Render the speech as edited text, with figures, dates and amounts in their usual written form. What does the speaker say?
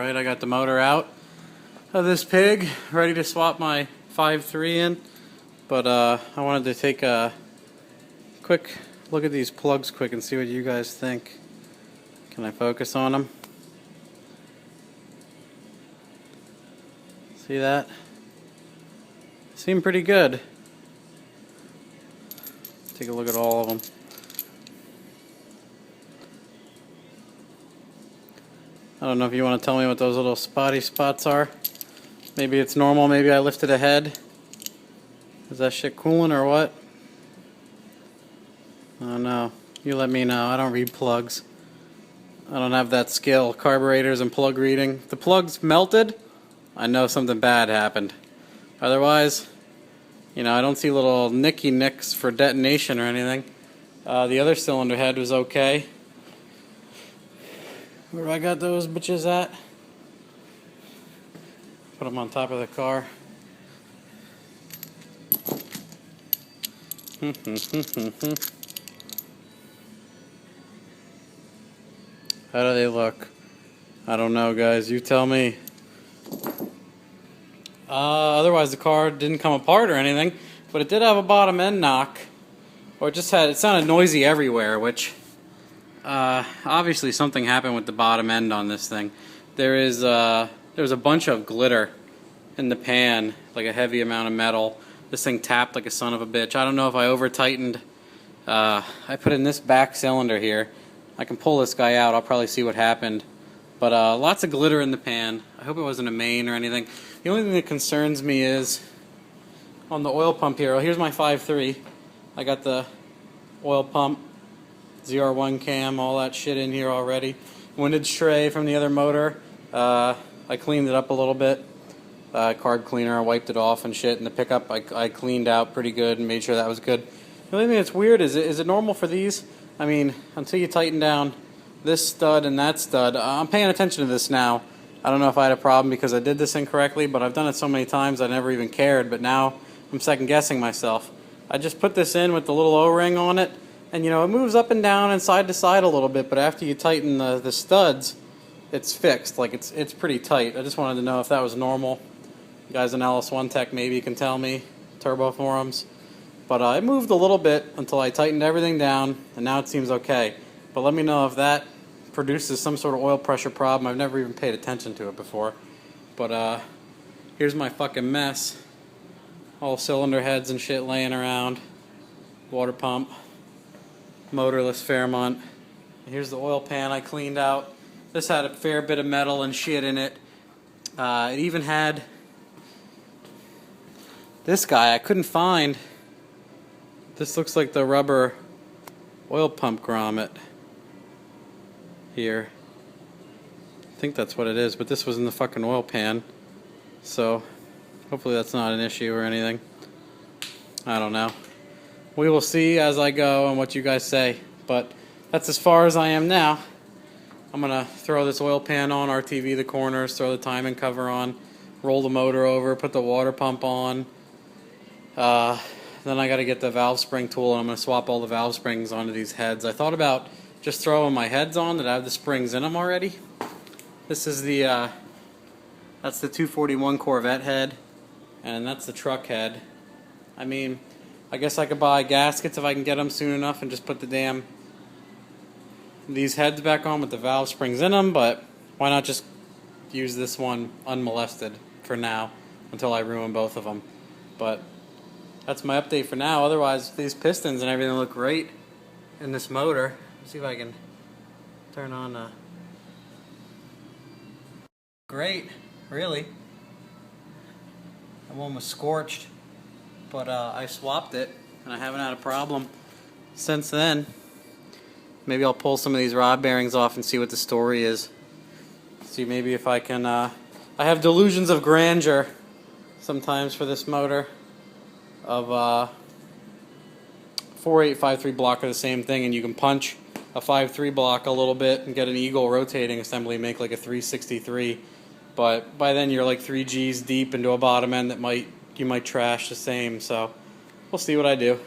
Alright, I got the motor out of this pig, ready to swap my 5.3 in, but I wanted to take a quick look at these plugs quick and see what you guys think. Can I focus on them? See that? Seem pretty good. Take a look at all of them. I don't know if you want to tell me what those little spotty spots are. Maybe it's normal, maybe I lifted a head. Is that shit cooling or what? I don't know. You let me know. I don't read plugs. I don't have that skill. Carburetors and plug reading. If the plug's melted, I know something bad happened. Otherwise, you know, I don't see little nicky nicks for detonation or anything. The other cylinder head was okay. Where I got those bitches at? Put them on top of the car. How do they look? I don't know, guys. You tell me. Otherwise, the car didn't come apart or anything, but it did have a bottom end knock, or it sounded noisy everywhere, which obviously something happened with the bottom end on this thing. There was a bunch of glitter in the pan, like a heavy amount of metal. This thing tapped like a son of a bitch. I don't know if I over tightened. I put in this back cylinder here. I can pull this guy out. I'll probably see what happened. But lots of glitter in the pan. I hope it wasn't a main or anything. The only thing that concerns me is on the oil pump here. Well, here's my 5.3. I got the oil pump, ZR1 cam, all that shit in here already. Windage tray from the other motor. I cleaned it up a little bit. Carb cleaner, I wiped it off and shit. And the pickup I cleaned out pretty good and made sure that was good. The only thing that's weird is it normal for these? I mean, until you tighten down this stud and that stud. I'm paying attention to this now. I don't know if I had a problem because I did this incorrectly, but I've done it so many times I never even cared, but now I'm second guessing myself. I just put this in with the little O-ring on it, and you know, it moves up and down and side to side a little bit, but after you tighten the studs, it's fixed. Like it's pretty tight. I just wanted to know if that was normal. You guys in LS1 Tech maybe you can tell me, Turbo Forums. But it moved a little bit until I tightened everything down, and now it seems okay. But let me know if that produces some sort of oil pressure problem. I've never even paid attention to it before. But here's my fucking mess. All cylinder heads and shit laying around. Water pump. Motorless Fairmont. Here's the oil pan I cleaned out. This had a fair bit of metal and shit in it. It even had this guy I couldn't find. This looks like the rubber oil pump grommet here. I think that's what it is, but this was in the fucking oil pan. So hopefully that's not an issue or anything. I don't know. We will see as I go and what you guys say, but that's as far as I am now. I'm gonna throw this oil pan on, RTV the corners, throw the timing cover on, roll the motor over, put the water pump on. Then I gotta get the valve spring tool and I'm gonna swap all the valve springs onto these heads. I thought about just throwing my heads on that have the springs in them already. This is the that's the 241 Corvette head, and that's the truck head. I mean, I guess I could buy gaskets if I can get them soon enough and just put the these heads back on with the valve springs in them, but why not just use this one unmolested for now until I ruin both of them. But that's my update for now. Otherwise, these pistons and everything look great in this motor. Let's see if I can turn on great, really. That one was scorched, but I swapped it and I haven't had a problem since then. Maybe I'll pull some of these rod bearings off and see what the story is. See maybe if I can I have delusions of grandeur sometimes for this motor of 4853 block are the same thing, and you can punch a 5.3 block a little bit and get an Eagle rotating assembly, make like a 363, but by then you're like 3 Gs deep into a bottom end that you might trash the same, so we'll see what I do.